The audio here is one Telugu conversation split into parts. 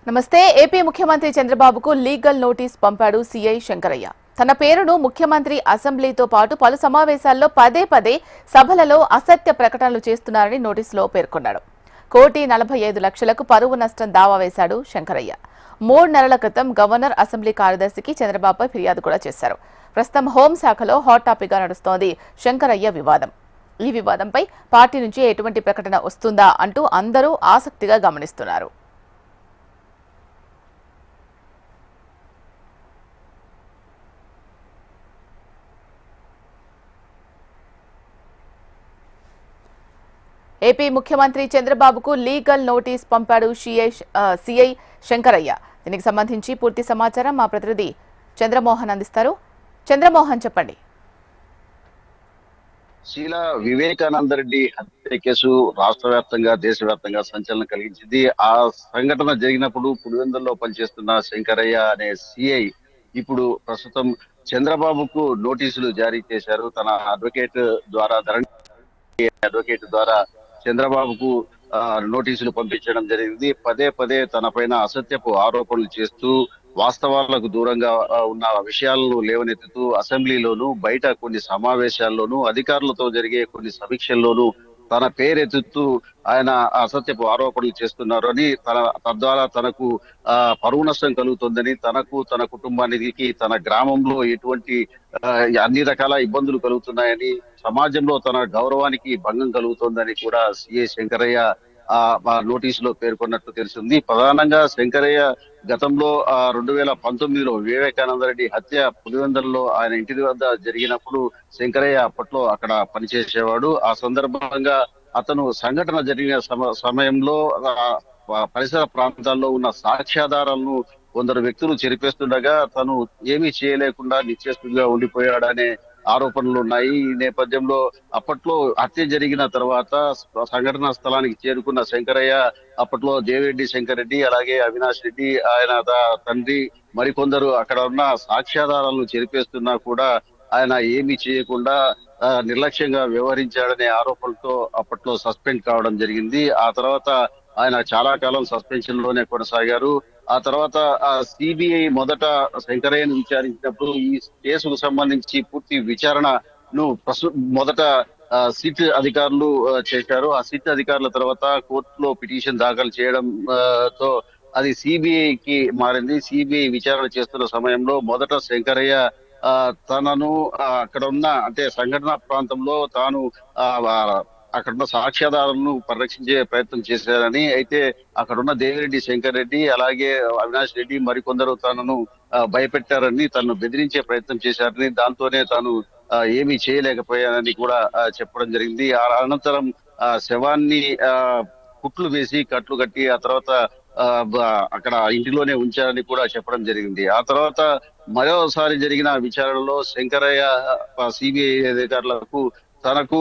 నమస్తే. ఏపీ ముఖ్యమంత్రి చంద్రబాబుకు లీగల్ నోటీస్ పంపాడు సీఐ శంకరయ్య. తన పేరును ముఖ్యమంత్రి అసెంబ్లీతో పాటు పలు సమావేశాల్లో పదే పదే సభలలో అసత్య ప్రకటనలు చేస్తున్నారని నోటీసులో పేర్కొన్నాడు. 1,45,00,000కు పరువు నష్టం దావా వేశాడు శంకరయ్య. 3 నెలల క్రితం గవర్నర్ అసెంబ్లీ కార్యదర్శికి చంద్రబాబుపై ఫిర్యాదు కూడా చేశారు. ప్రస్తుతం హోంశాఖలో హాట్ టాపిక్ గా నడుస్తోంది శంకరయ్య వివాదం. ఈ వివాదంపై పార్టీ నుంచి ఎటువంటి ప్రకటన వస్తుందా అంటూ అందరూ ఆసక్తిగా గమనిస్తున్నారు. ఏపీ ముఖ్యమంత్రి చంద్రబాబుకు లీగల్ నోటీస్ పంపాడు సీఐ శంకరయ్య. దీనికి సంబంధించి పూర్తి సమాచారం మా ప్రతినిధి చంద్రమోహన్ అందిస్తారు. చంద్రమోహన్, చెప్పండి. శీల వివేకానందరెడ్డి హత్య కేసు రాష్ట్ర వ్యాప్తంగా దేశవ్యాప్తంగా సంచలనం కలిగించింది. ఆ సంఘటన జరిగినప్పుడు పులివెందుల్లో పనిచేస్తున్న శంకరయ్య అనే సిఐ ఇప్పుడు ప్రస్తుతం చంద్రబాబుకు నోటీసులు జారీ చేశారు. తన అడ్వకేట్ ద్వారా చంద్రబాబుకు నోటీసులు పంపించడం జరిగింది. పదే పదే తన పైన అసత్యపు ఆరోపణలు చేస్తూ వాస్తవాలకు దూరంగా ఉన్న విషయాలను లేవనెత్తుతూ అసెంబ్లీలోను బయట కొన్ని సమావేశాల్లోనూ అధికారులతో జరిగే కొన్ని సమీక్షల్లోనూ తన పేరెత్తుతూ ఆయన అసత్యపు ఆరోపణలు చేస్తున్నారు అని తద్వారా తనకు పరువు నష్టం కలుగుతుందని, తనకు తన కుటుంబానికి తన గ్రామంలో ఎటువంటి అన్ని రకాల ఇబ్బందులు కలుగుతున్నాయని, సమాజంలో తన గౌరవానికి భంగం కలుగుతోందని కూడా సిఐ శంకరయ్య నోటీసులో పేర్కొన్నట్టు తెలిసింది. ప్రధానంగా శంకరయ్య గతంలో 2019లో వివేకానందరెడ్డి హత్య పులివెందులలో ఆయన ఇంటి వద్ద జరిగినప్పుడు శంకరయ్య అప్పట్లో అక్కడ పనిచేసేవాడు. ఆ సందర్భంగా అతను సంఘటన జరిగిన సమయంలో పరిసర ప్రాంతాల్లో ఉన్న సాక్ష్యాధారాలను కొందరు వ్యక్తులు చెరిపేస్తుండగా తను ఏమీ చేయలేకుండా నిశ్చేష్టుగా ఉండిపోయాడనే ఆరోపణలు ఉన్నాయి. ఈ నేపథ్యంలో అప్పట్లో హత్య జరిగిన తర్వాత సంఘటనా స్థలానికి చేరుకున్న శంకరయ్య అప్పట్లో దేవిరెడ్డి శంకర్ రెడ్డి, అలాగే అవినాష్ రెడ్డి, ఆయన తండ్రి మరికొందరు అక్కడ ఉన్న సాక్ష్యాధారాలను చెరిపేస్తున్నా కూడా ఆయన ఏమీ చేయకుండా నిర్లక్ష్యంగా వ్యవహరించాడనే ఆరోపణలతో అప్పట్లో సస్పెండ్ కావడం జరిగింది. ఆ తర్వాత ఆయన చాలా కాలం సస్పెన్షన్ లోనే కొనసాగారు. ఆ తర్వాత సిబిఐ మొదట శంకరయ్యను విచారించినప్పుడు ఈ కేసుకు సంబంధించి పూర్తి విచారణను మొదట సిట్ అధికారులు చేశారు. ఆ సిట్ అధికారుల తర్వాత కోర్టులో పిటిషన్ దాఖలు చేయడం తో అది సిబిఐకి మారింది. సిబిఐ విచారణ చేస్తున్న సమయంలో మొదట శంకరయ్య తనను అక్కడ ఉన్న అంటే సంఘటన ప్రాంతంలో తాను అక్కడున్న సాక్ష్యాధారాలను పరిరక్షించే ప్రయత్నం చేశారని, అయితే అక్కడున్న దేవిరెడ్డి శంకర్ రెడ్డి అలాగే అవినాష్ రెడ్డి మరికొందరు తనను భయపెట్టారని, తనను బెదిరించే ప్రయత్నం చేశారని, దాంతోనే తాను ఏమీ చేయలేకపోయానని కూడా చెప్పడం జరిగింది. అనంతరం శవాన్ని కుట్లు వేసి కట్లు కట్టి ఆ తర్వాత అక్కడ ఇంటిలోనే ఉంచారని కూడా చెప్పడం జరిగింది. ఆ తర్వాత మరోసారి జరిగిన విచారణలో శంకరయ్య సిబిఐ అధికారులకు తనకు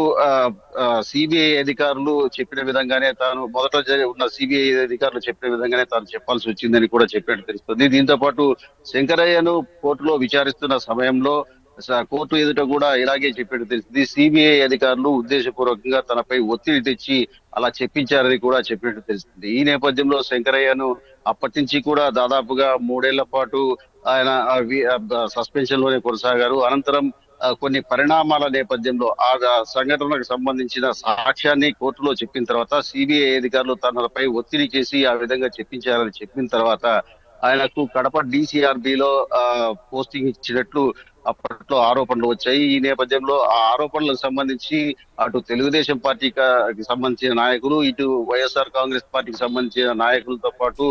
సిబిఐ అధికారులు చెప్పిన విధంగానే తాను మొదట ఉన్న సిబిఐ అధికారులు చెప్పిన విధంగానే తాను చెప్పాల్సి వచ్చిందని కూడా చెప్పినట్టు తెలుస్తుంది. దీంతో పాటు శంకరయ్యను కోర్టులో విచారిస్తున్న సమయంలో కోర్టు ఎదుట కూడా ఇలాగే చెప్పినట్టు తెలిసింది. సిబిఐ అధికారులు ఉద్దేశపూర్వకంగా తనపై ఒత్తిడి తెచ్చి అలా చెప్పించారని కూడా చెప్పినట్టు తెలుస్తుంది. ఈ నేపథ్యంలో శంకరయ్యను అప్పటి నుంచి కూడా దాదాపుగా 3 ఏళ్ల పాటు ఆయన సస్పెన్షన్ లోనే కొనసాగారు. అనంతరం కొన్ని పరిణామాల నేపథ్యంలో ఆ సంఘటనకు సంబంధించిన సాక్ష్యాన్ని కోర్టులో చెప్పిన తర్వాత సిబిఐ అధికారులు తనపై ఒత్తిడి చేసి ఆ విధంగా చెప్పించారని చెప్పిన తర్వాత ఆయనకు కడప డిసిఆర్బిలో పోస్టింగ్ ఇచ్చినట్లు అప్పట్లో ఆరోపణలు వచ్చాయి. ఈ నేపథ్యంలో ఆ ఆరోపణలకు సంబంధించి అటు తెలుగుదేశం పార్టీకి సంబంధించిన నాయకులు, ఇటు వైఎస్ఆర్ కాంగ్రెస్ పార్టీకి సంబంధించిన నాయకులతో పాటు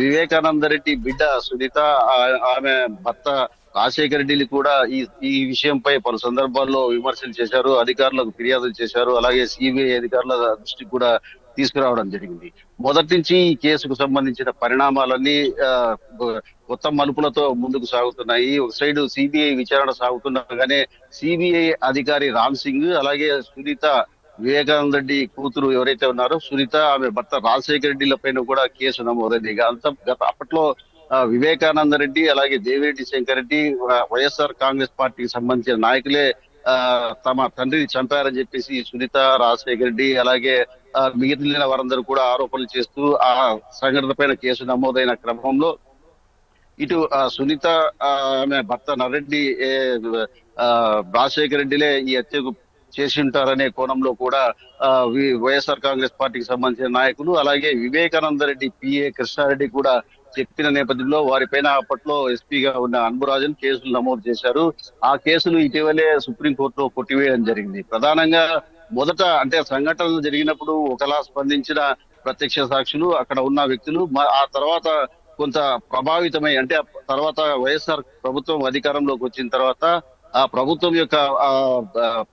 వివేకానందరెడ్డి బిడ్డ సునీత, ఆమె భర్త రాజశేఖర రెడ్డిని కూడా ఈ విషయంపై పలు సందర్భాల్లో విమర్శలు చేశారు, అధికారులకు ఫిర్యాదులు చేశారు. అలాగే సిబిఐ అధికారుల దృష్టికి కూడా తీసుకురావడం జరిగింది. మొదటి నుంచి ఈ కేసుకు సంబంధించిన పరిణామాలన్నీ కొత్త మలుపులతో ముందుకు సాగుతున్నాయి. ఒక సైడ్ సిబిఐ విచారణ సాగుతుండగానే సిబిఐ అధికారి రామ్ సింగ్, అలాగే సునీత, వివేకానంద రెడ్డి కూతురు ఎవరైతే ఉన్నారో సునీత, ఆమె భర్త రాజశేఖర రెడ్డిల పైన కూడా కేసు నమోదైంది. అప్పట్లో వివేకానంద రెడ్డి అలాగే దేవిరెడ్డి శంకర్ రెడ్డి వైఎస్ఆర్ కాంగ్రెస్ పార్టీకి సంబంధించిన నాయకులే తమ తండ్రిని చంపారని చెప్పేసి సునీత, రాజశేఖర రెడ్డి అలాగే మిగిలిన వారందరూ కూడా ఆరోపణలు చేస్తూ ఆ సంఘటన పైన కేసు నమోదైన క్రమంలో ఇటు సునీత ఆమె భర్త నరెడ్డి రాజశేఖర రెడ్డిలే ఈ హత్యకు చేసి ఉంటారనే కోణంలో కూడా వైఎస్ఆర్ కాంగ్రెస్ పార్టీకి సంబంధించిన నాయకులు అలాగే వివేకానంద రెడ్డి పిఏ కృష్ణారెడ్డి కూడా చెప్పిన నేపథ్యంలో వారిపైన అప్పట్లో ఎస్పీగా ఉన్న అన్బురాజన్ కేసులు నమోదు చేశారు. ఆ కేసులు ఇటీవలే సుప్రీంకోర్టులో కొట్టివేయడం జరిగింది. ప్రధానంగా మొదట అంటే సంఘటనలు జరిగినప్పుడు ఒకలా స్పందించిన ప్రత్యక్ష సాక్షులు అక్కడ ఉన్న వ్యక్తులు ఆ తర్వాత కొంత ప్రభావితమై అంటే తర్వాత వైఎస్ఆర్ ప్రభుత్వం అధికారంలోకి వచ్చిన తర్వాత ఆ ప్రభుత్వం యొక్క ఆ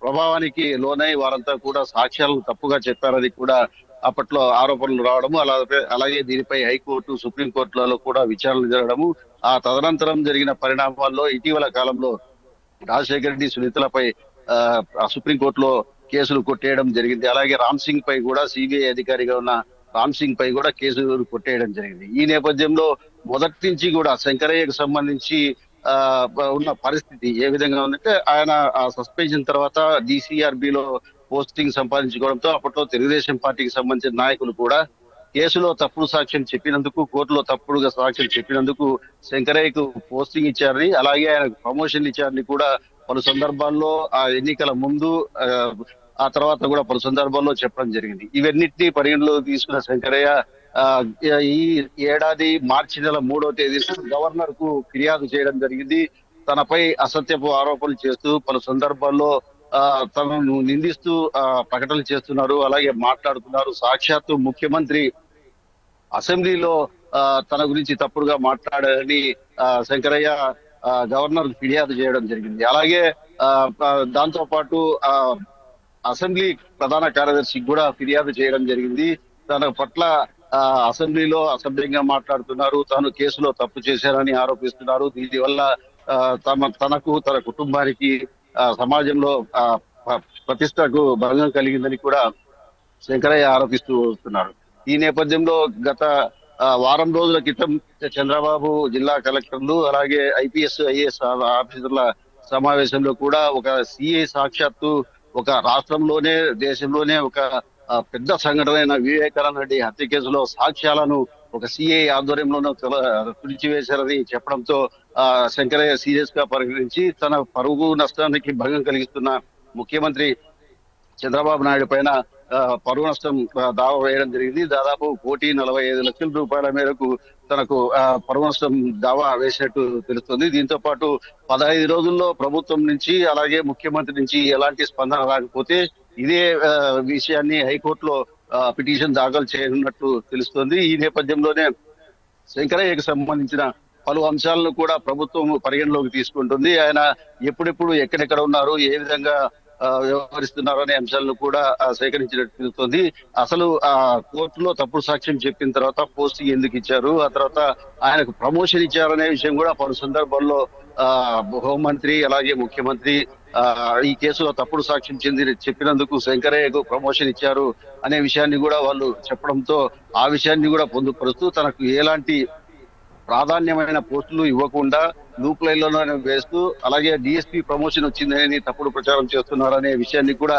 ప్రభావానికి లోనై వారంతా కూడా సాక్ష్యాలను తప్పుగా చెప్పారని కూడా అప్పట్లో ఆరోపణలు రావడము అలాగే దీనిపై హైకోర్టు సుప్రీంకోర్టులలో కూడా విచారణ జరగడము ఆ తదనంతరం జరిగిన పరిణామాల్లో ఇటీవల కాలంలో రాజశేఖర రెడ్డి సునీతలపై సుప్రీంకోర్టులో కేసులు కొట్టేయడం జరిగింది. అలాగే రామ్ సింగ్ పై కూడా సిబిఐ అధికారిగా ఉన్న రామ్ సింగ్ పై కూడా కేసులు కొట్టేయడం జరిగింది. ఈ నేపథ్యంలో మొదటి నుంచి కూడా శంకరయ్యకు సంబంధించి ఉన్న పరిస్థితి ఏ విధంగా ఉందంటే ఆయన సస్పెన్షన్ తర్వాత డిసిఆర్బిలో పోస్టింగ్ సంపాదించుకోవడంతో అప్పట్లో తెలుగుదేశం పార్టీకి సంబంధించిన నాయకులు కూడా కేసులో తప్పుడు సాక్ష్యం చెప్పినందుకు కోర్టులో తప్పుడుగా సాక్ష్యం చెప్పినందుకు శంకరయ్యకు పోస్టింగ్ ఇచ్చారని అలాగే ఆయనకు ప్రమోషన్ ఇచ్చారని కూడా పలు సందర్భాల్లో ఆ ఎన్నికల ముందు ఆ తర్వాత కూడా పలు సందర్భాల్లో చెప్పడం జరిగింది. ఇవన్నిటినీ పరిగణలో తీసుకున్న శంకరయ్య ఈ ఏడాది మార్చి నెల 3వ తేదీన గవర్నర్ కు ఫిర్యాదు చేయడం జరిగింది. తనపై అసత్యపు ఆరోపణలు చేస్తూ పలు సందర్భాల్లో తనను నిందిస్తూ ప్రకటనలు చేస్తున్నారు, అలాగే మాట్లాడుతున్నారు. సాక్షాత్తు ముఖ్యమంత్రి అసెంబ్లీలో తన గురించి తప్పుడుగా మాట్లాడారని శంకరయ్య గవర్నర్ ఫిర్యాదు చేయడం జరిగింది. అలాగే దాంతో పాటు అసెంబ్లీ ప్రధాన కార్యదర్శికి కూడా ఫిర్యాదు చేయడం జరిగింది. తన పట్ల అసెంబ్లీలో అసభ్యంగా మాట్లాడుతున్నారు, తాను కేసులో తప్పు చేశారని ఆరోపిస్తున్నారు. దీనివల్ల తనకు తన కుటుంబానికి సమాజంలో ప్రతిష్టకు భంగం కలిగిందని కూడా శంకరయ్య ఆరోపిస్తూ వస్తున్నారు. ఈ నేపథ్యంలో గత వారం రోజుల క్రితం చంద్రబాబు జిల్లా కలెక్టర్లు అలాగే ఐపీఎస్ ఐఏఎస్ ఆఫీసర్ల సమావేశంలో కూడా ఒక సిఐ సాక్షాత్తు ఒక రాష్ట్రంలోనే దేశంలోనే ఒక పెద్ద సంఘటన వివేకానంద రెడ్డి హత్య కేసులో సాక్ష్యాలను ఒక సిఐ ఆధ్వర్యంలోనూ తుడిచివేశారని చెప్పడంతో శంకరయ్య సీరియస్ గా పరిగణించి తన పరువు నష్టానికి భంగం కలిగిస్తున్న ముఖ్యమంత్రి చంద్రబాబు నాయుడు పైన పరువు నష్టం దావా వేయడం జరిగింది. దాదాపు 1,45,00,000 రూపాయల మేరకు తనకు పరువు నష్టం దావా వేసినట్టు తెలుస్తుంది. దీంతో పాటు 15 రోజుల్లో ప్రభుత్వం నుంచి అలాగే ముఖ్యమంత్రి నుంచి ఎలాంటి స్పందన రాకపోతే ఇదే విషయాన్ని హైకోర్టులో పిటిషన్ దాఖలు చేయనున్నట్టు తెలుస్తోంది. ఈ నేపథ్యంలోనే శంకరయ్యకు సంబంధించిన పలు అంశాలను కూడా ప్రభుత్వం పరిగణలోకి తీసుకుంటుంది. ఆయన ఎప్పుడెప్పుడు ఎక్కడెక్కడ ఉన్నారు, ఏ విధంగా వ్యవహరిస్తున్నారు అనే అంశాలను కూడా సేకరించినట్టు తెలుస్తోంది. అసలు కోర్టులో తప్పుడు సాక్ష్యం చెప్పిన తర్వాత పోస్టింగ్ ఎందుకు ఇచ్చారు, ఆ తర్వాత ఆయనకు ప్రమోషన్ ఇచ్చారనే విషయం కూడా పలు సందర్భాల్లో హోంమంత్రి అలాగే ముఖ్యమంత్రి ఈ కేసులో తప్పుడు సాక్ష్యం చెప్పినందుకు శంకరయ్యకు ప్రమోషన్ ఇచ్చారు అనే విషయాన్ని కూడా వాళ్ళు చెప్పడంతో ఆ విషయాన్ని కూడా పొందుపరుస్తూ తనకు ఎలాంటి ప్రాధాన్యమైన పోస్టులు ఇవ్వకుండా లూప్ లైన్ లోనే వేస్తూ అలాగే డిఎస్పీ ప్రమోషన్ వచ్చిందని తప్పుడు ప్రచారం చేస్తున్నారు అనే విషయాన్ని కూడా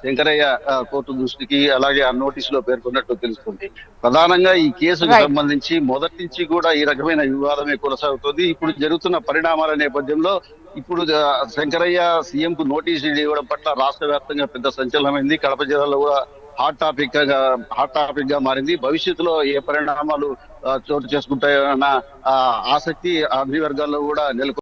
శంకరయ్య కోర్టు దృష్టికి అలాగే ఆ నోటీసులో పేర్కొన్నట్టు తెలుస్తుంది. ప్రధానంగా ఈ కేసుకు సంబంధించి మొదటి నుంచి కూడా ఈ రకమైన వివాదమే కొనసాగుతుంది. ఇప్పుడు జరుగుతున్న పరిణామాల నేపథ్యంలో ఇప్పుడు శంకరయ్య సీఎం కు నోటీసులు ఇవ్వడం పట్ల రాష్ట్ర వ్యాప్తంగా పెద్ద సంచలనమైంది. కడప జిల్లాలో కూడా హాట్ టాపిక్ గా మారింది. భవిష్యత్తులో ఏ పరిణామాలు చోటు చేసుకుంటాయన్న ఆసక్తి అన్ని వర్గాల్లో కూడా నెలకొంది.